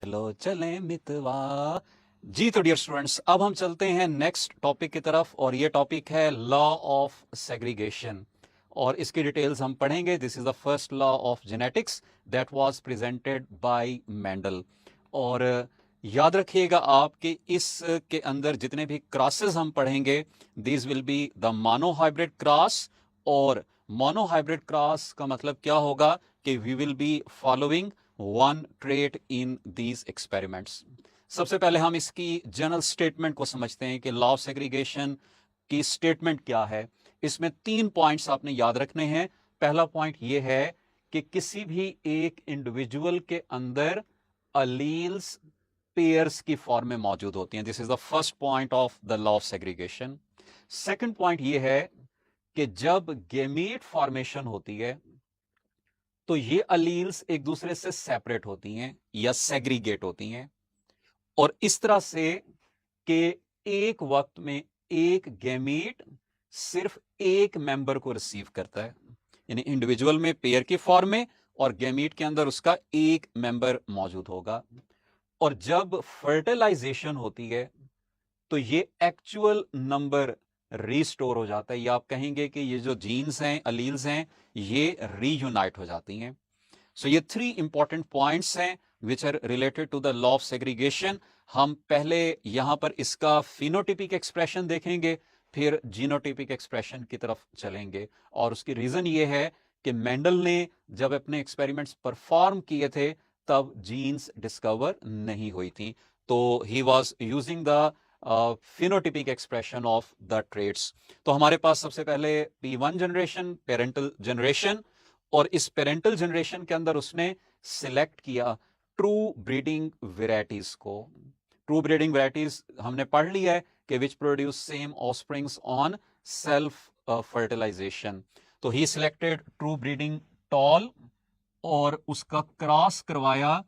चलो चलें मितवा। जी तो डियर स्टूडेंट्स, अब हम चलते हैं नेक्स्ट टॉपिक की तरफ और ये टॉपिक है लॉ ऑफ सेग्रीगेशन और इसकी डिटेल्स हम पढ़ेंगे। This is the first law of genetics that was presented by Mendel. और याद रखिएगा आप कि इस के अंदर जितने भी क्रॉसेस हम पढ़ेंगे, this will be the monohybrid cross. और मोनोहाइब्रिड क्रॉस का मतलब क्या होगा कि we will be following one trait in these experiments. सबसे पहले हम इसकी जनरल स्टेटमेंट को समझते हैं कि लॉ ऑफ सेग्रीगेशन की स्टेटमेंट क्या है। इसमें 3 पॉइंट्स आपने याद रखने हैं। पहला पॉइंट यह है कि किसी भी एक इंडिविजुअल के अंदर अलील्स पेयर्स की फॉर्म में मौजूद होती हैं। This is the first point of the law of segregation. Second point यह है कि जब गेमीट फॉर्मेशन होती है तो ये अलील्स एक दूसरे से सेपरेट होती हैं या सेग्रीगेट होती हैं, और इस तरह से कि एक वक्त में एक गैमीट सिर्फ एक मेंबर को रिसीव करता है, यानी इंडिविजुअल में पेयर की फॉर्म में और गैमीट के अंदर उसका एक मेंबर मौजूद होगा। और जब फर्टिलाइजेशन होती है तो ये एक्चुअल नंबर रीस्टोर हो जाता है, या आप कहेंगे कि ये जो जीन्स हैं, अलील्स हैं, ये रीयूनाइट हो जाती हैं। सो ये 3 इंपॉर्टेंट पॉइंट्स हैं which are related to the law of segregation. हम पहले यहां पर इसका फिनोटिपिक एक्सप्रेशन देखेंगे, फिर जीनोटिपिक एक्सप्रेशन की तरफ चलेंगे। और उसकी रीजन ये है कि मेंडल ने जब अपने एक्सपेरिमेंट्स परफॉर्म किए थे तब जीन्स डिस्कवर नहीं हुई थी, तो he was using the phenotypic expression of the traits. तो हमारे पास सबसे पहले P1 जनरेशन, पेरेंटल जनरेशन, और इस पेरेंटल जनरेशन के अंदर उसने सिलेक्ट किया ट्रू ब्रीडिंग वेराइटीज को। ट्रू ब्रीडिंग वेराइटीज हमने पढ़ लिया है कि which produce same offsprings on self fertilization. तो he selected true breeding tall और उसका क्रॉस करवाया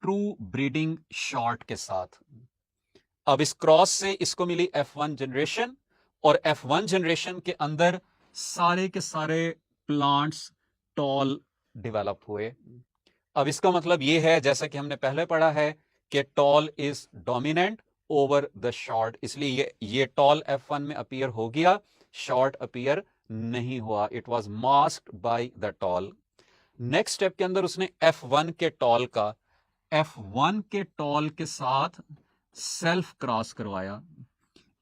ट्रू ब्रीडिंग शॉर्ट के साथ। अब इस क्रॉस से इसको मिली F1 जनरेशन, और F1 जनरेशन के अंदर सारे के सारे प्लांट्स टॉल डेवलप हुए। अब इसका मतलब यह है, जैसा कि हमने पहले पढ़ा है, कि tall is dominant over the short, इसलिए ये टॉल F1 में अपीयर हो गया, शॉर्ट अपीयर नहीं हुआ। It was masked by the tall. Next step के अंदर उसने F1 के टॉल का F1 के टॉल के साथ सेल्फ क्रॉस करवाया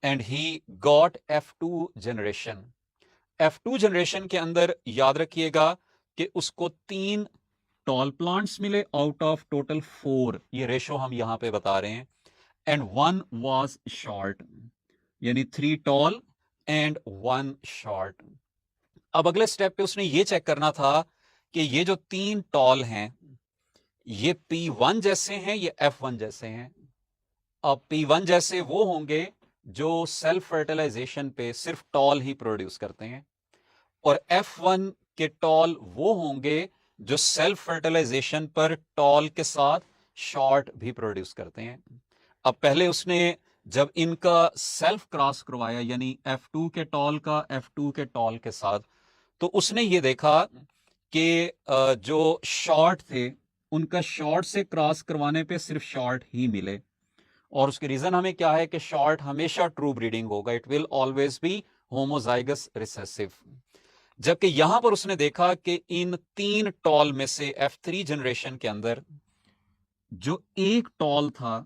and he got F2 generation. F2 generation के अंदर याद रखिएगा कि उसको 3 टॉल प्लांट्स मिले आउट ऑफ टोटल 4, ये रेशो हम यहां पे बता रहे हैं, एंड 1 वाज शॉर्ट, यानी 3 टॉल एंड 1 शॉर्ट। अब अगले स्टेप पे उसने ये चेक करना था कि ये जो 3 टॉल हैं ये P1 जैसे हैं, ये F1 जैसे हैं। अब P1 जैसे वो होंगे जो सेल्फ फर्टिलाइजेशन पे सिर्फ टॉल ही प्रोड्यूस करते हैं, और F1 के टॉल वो होंगे जो सेल्फ फर्टिलाइजेशन पर टॉल के साथ शॉर्ट भी प्रोड्यूस करते हैं। अब पहले उसने जब इनका सेल्फ क्रॉस करवाया, यानी F2 के टॉल का F2 के टॉल के साथ, तो उसने ये देखा कि जो शॉर्ट थे उनका शॉर्ट से क्रॉस करवाने पे सिर्फ शॉर्ट ही मिले। और उसकी रीजन हमें क्या है कि शॉर्ट हमेशा ट्रू ब्रीडिंग होगा, it will always be homozygous recessive. जबकि यहां पर उसने देखा कि इन 3 टॉल में से F3 जनरेशन के अंदर जो एक टॉल था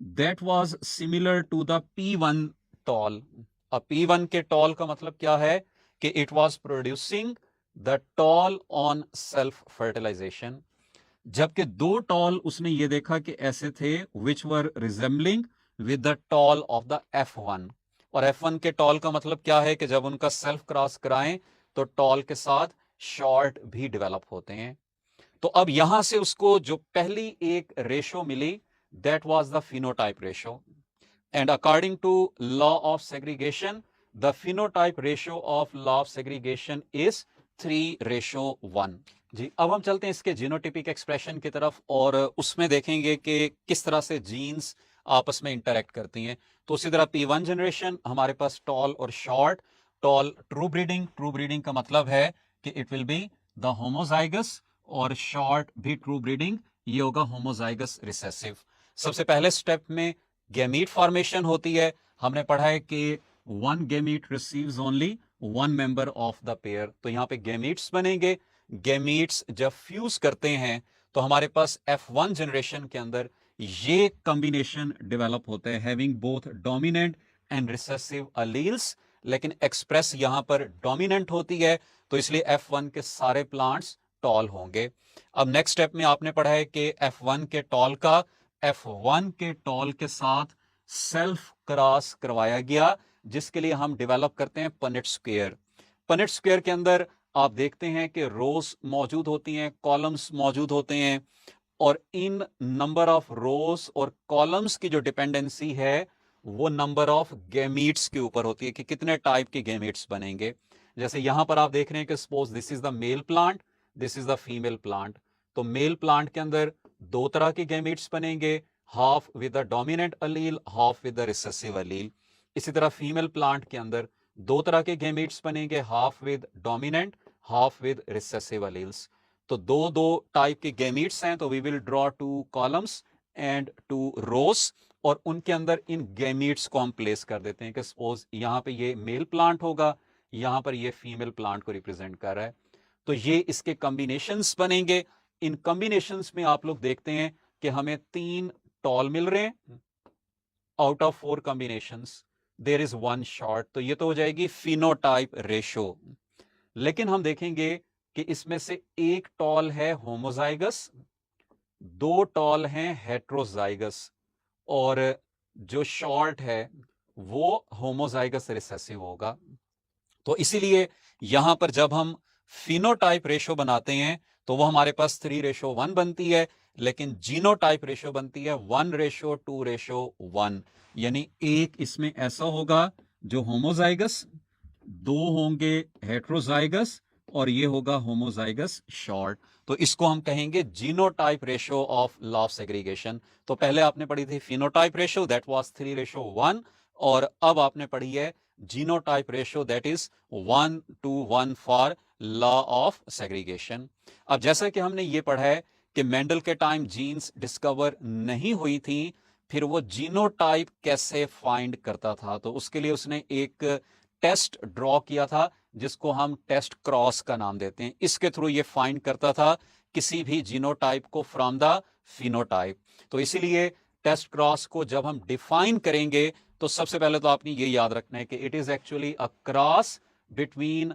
that was similar to the P1 tall. अब P1 के टॉल का मतलब क्या है कि it was producing the tall on self fertilization, जबकि 2 टॉल उसने ये देखा कि ऐसे थे which were resembling with the tall of the F1। और F1 के टॉल का मतलब क्या है कि जब उनका सेल्फ क्रॉस कराएं तो टॉल के साथ शॉर्ट भी डेवलप होते हैं। तो अब यहां से उसको जो पहली एक रेशो मिली that was the phenotype ratio, and according to law of segregation the phenotype ratio of law of segregation is 3:1। जी, अब हम चलते हैं इसके जीनोटिपिक एक्सप्रेशन की तरफ और उसमें देखेंगे कि किस तरह से जीन्स आपस में इंटरेक्ट करती हैं। तो उसी तरह P1 जनरेशन हमारे पास टॉल और short. Tall true breeding, true breeding का मतलब है कि it will be the homozygous, और शॉर्ट भी ट्रू ब्रीडिंग, ये होगा होमोजाइगस रिसेसिव। सबसे पहले स्टेप में गैमीट फॉर्मेशन होती है। हमने पढ़ा है कि one gamete receives only one member of the pair. तो यहाँ पे गैमीट्स बनेंगे। गैमीट्स जब फ्यूज करते हैं तो हमारे पास F1 जनरेशन के अंदर ये कॉम्बिनेशन डेवलप होता है, having both dominant and recessive alleles, लेकिन एक्सप्रेस यहां पर डोमिनेंट होती है, तो इसलिए F1 के सारे प्लांट्स टॉल होंगे। अब नेक्स्ट स्टेप में आपने पढ़ा है कि F1 के टॉल का F1 के टॉल के साथ सेल्फ क्रॉस करवाया गया, जिसके लिए हम डेवलप करते हैं पनेट स्क्वायर। पनेट स्क्वायर के अंदर आप देखते हैं कि रोज मौजूद होती हैं, कॉलम्स मौजूद होते हैं, और इन नंबर ऑफ रोज और कॉलम्स की जो डिपेंडेंसी है वो नंबर ऑफ गैमीट्स के ऊपर होती है कि कितने टाइप के गैमीट्स बनेंगे। जैसे यहां पर आप देख रहे हैं कि suppose this is the male plant, this is the female plant. तो मेल प्लांट के अंदर दो तरह के गैमीट्स बनेंगे, half with the dominant Aleel, half with the recessive अलील। इसी तरह फीमेल प्लांट के अंदर दो तरह के गैमीट्स बनेंगे, half with dominant, half with recessive alleles. तो दो दो टाइप के गैमीट्स हैं, तो we will draw two columns and two rows, और उनके अंदर इन गैमीट्स को हम प्लेस कर देते हैं कि सपोज यहां पे ये मेल प्लांट होगा, यहां पर ये फीमेल प्लांट को रिप्रेजेंट कर रहा है। तो ये इसके कॉम्बिनेशंस बनेंगे। इन कॉम्बिनेशंस में आप लोग देखते हैं कि हमें 3 टॉल मिल रहे हैं out of 4 combinations, there is 1 short. तो ये तो हो जाएगी फिनोटाइप रेशो। लेकिन हम देखेंगे कि इसमें से एक टॉल है होमोजाइगस, 2 टॉल हैं हेट्रोजाइगस, और जो शॉर्ट है वो होमोजाइगस रिसेसिव होगा। तो इसीलिए यहां पर जब हम फिनोटाइप रेशो बनाते हैं तो वो हमारे पास 3:1 बनती है, लेकिन जीनोटाइप रेशो बनती है 1:2:1। यानी एक इसमें ऐसा होगा जो होमोजाइगस, 2 होंगे हेट्रोजाइगस, और ये होगा होमोजाइगस शॉर्ट। तो इसको हम कहेंगे genotype ratio of law of segregation. तो पहले आपने पढ़ी थी फिनोटाइप रेशो, दैट वाज 3:1, और अब आपने पढ़ी है genotype ratio, that is 1:1 for law of segregation. अब जैसा कि हमने ये पढ़ा है कि मेंडल के टाइम जीन्स डिस्कवर नहीं हुई थी, फिर वो जीनोटाइप कैसे फाइंड करता था, तो उसके लिए उसने एक टेस्ट ड्रॉ किया था जिसको हम टेस्ट क्रॉस का नाम देते हैं। इसके थ्रू ये फाइंड करता था किसी भी जीनोटाइप को फ्रॉम द फिनोटाइप। तो इसीलिए टेस्ट क्रॉस को जब हम डिफाइन करेंगे तो सबसे पहले तो आपने ये याद रखना है कि it is actually a cross between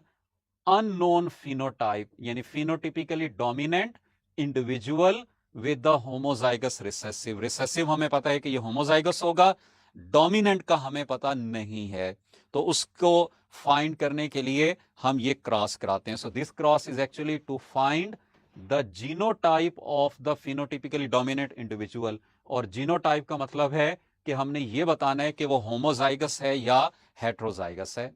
unknown phenotype, यानी phenotypically dominant individual with the homozygous recessive. Recessive हमें पता है कि ये होमोजाइगस होगा, डोमिनेंट का हमें पता नहीं है, तो उसको फाइंड करने के लिए हम ये क्रॉस कराते हैं। So this cross is actually to find the genotype of the phenotypically dominant individual. और जीनोटाइप का मतलब है कि हमने ये बताना है कि वो होमोजाइगस है या हेट्रोजाइगस है।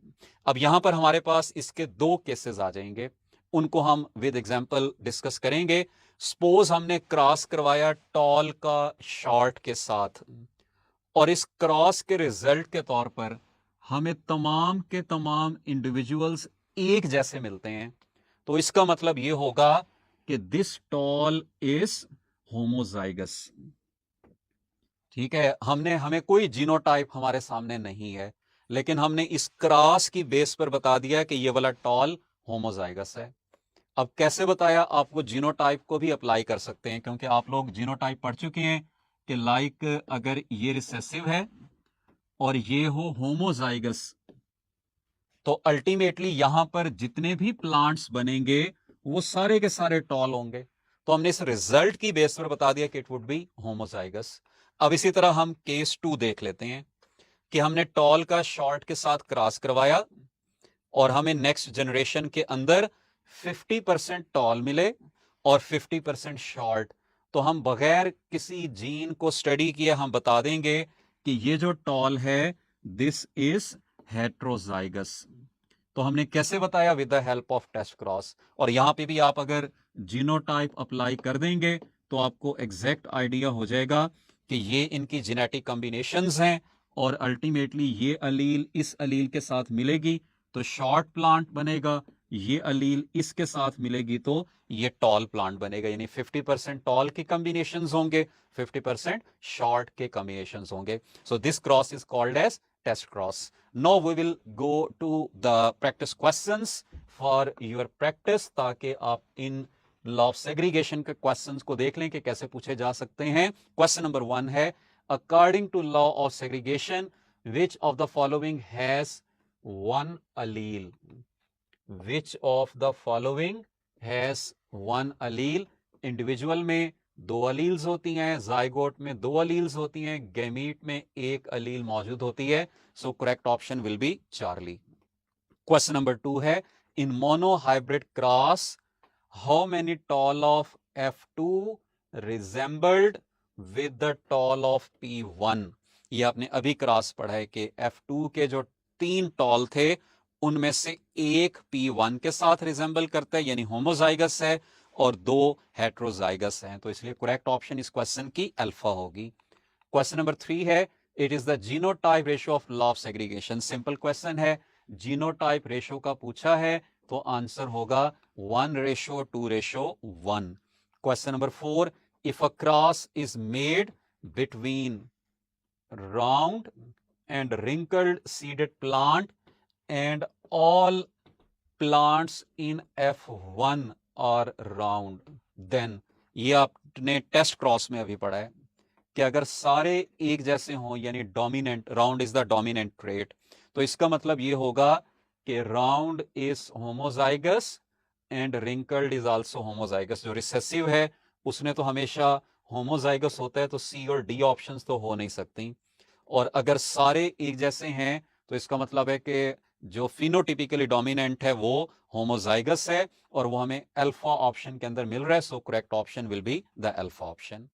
अब यहां पर हमारे पास इसके 2 केसेस आ जाएंगे, उनको हम विद एग्जांपल डिस्कस करेंगे। सपोज हमने क्रॉस करवाया टॉल का शॉर्ट के साथ, और इस क्रॉस के रिजल्ट के तौर पर हमें तमाम के तमाम इंडिविजुअल्स एक जैसे मिलते हैं, तो इसका मतलब यह होगा कि दिस टॉल इज होमोजाइगस। ठीक है, हमें कोई जीनोटाइप हमारे सामने नहीं है, लेकिन हमने इस क्रॉस की बेस पर बता दिया कि ये वाला टॉल होमोजाइगस है। अब कैसे बताया, आपको जीनोटाइप को भी अप्लाई कर सकते हैं, क्योंकि आप लोग जीनोटाइप पढ़ चुके हैं कि लाइक अगर ये रिसेसिव है और ये हो होमोजाइगस, तो अल्टीमेटली यहां पर जितने भी प्लांट्स बनेंगे वो सारे के सारे टॉल होंगे। तो हमने इस रिजल्ट की बेस पर बता दिया कि इट वुड बी होमोजाइगस। अब इसी तरह हम केस 2 देख लेते हैं कि हमने टॉल का शॉर्ट के साथ क्रॉस करवाया और हमें नेक्स्ट जनरेशन के अंदर 50% टॉल मिले और 50% शॉर्ट। तो हम बगैर किसी जीन को स्टडी किए हम बता देंगे कि ये जो टॉल है दिस इज हेट्रोजाइगस। तो हमने कैसे बताया, with the help of test cross. और यहां पे भी आप अगर जीनोटाइप अप्लाई कर देंगे तो आपको एग्जैक्ट आइडिया हो जाएगा कि ये इनकी जेनेटिक कॉम्बिनेशंस हैं, और अल्टीमेटली ये अलील इस अलील के साथ मिलेगी तो शॉर्ट प्लांट बनेगा, ये अलील इसके साथ मिलेगी तो ये टॉल प्लांट बनेगा, यानी 50% टॉल के कॉम्बिनेशंस होंगे, 50% शॉर्ट के कॉम्बिनेशंस होंगे. So this cross is called as test cross. Now we will go to the practice questions for your practice, ताकि आप इन लॉ ऑफ सेग्रीगेशन के क्वेश्चंस को देख लें कि कैसे पूछे जा सकते हैं. क्वेश्चन नंबर 1 है, according to law of segregation which of the following has one allele. Which of the following has one allele? Individual में 2 अलील्स होती हैं, जाइगोट में 2 अलील्स होती हैं, गैमीट में 1 अलील मौजूद होती है. So correct option will be Charlie. Question number 2 है, in monohybrid cross how many tall of F2 resembled with the tall of P1. ये आपने अभी क्रॉस पढ़ा है कि F2 के जो 3 टॉल थे उनमें से एक P1 के साथ रिजेंबल करता है, यानी होमोजाइगस है, और 2 हेट्रोजाइगस हैं. तो इसलिए करेक्ट ऑप्शन इस क्वेश्चन की अल्फा होगी. क्वेश्चन नंबर 3 है, it is the genotype ratio of law of segregation. Simple question है, जीनोटाइप रेशियो का पूछा है तो आंसर होगा 1:2:1. Question number 4, if a cross is made between round and wrinkled seeded plant and all plants in F1 are round, then ये आपने test cross में अभी पढ़ा है कि अगर सारे एक जैसे हों, यानी dominant, round is the dominant trait, तो इसका मतलब ये होगा कि round is homozygous and wrinkled is also homozygous. जो रिसेसिव है उसने तो हमेशा होमोजाइगस होता है, तो सी और डी ऑप्शंस तो हो नहीं सकती. और अगर सारे एक जैसे हैं तो इसका मतलब है कि जो फिनोटिपिकली डोमिनेंट है वो होमोजाइगस है, और वो हमें अल्फा ऑप्शन के अंदर मिल रहा है. So correct option will be the alpha option.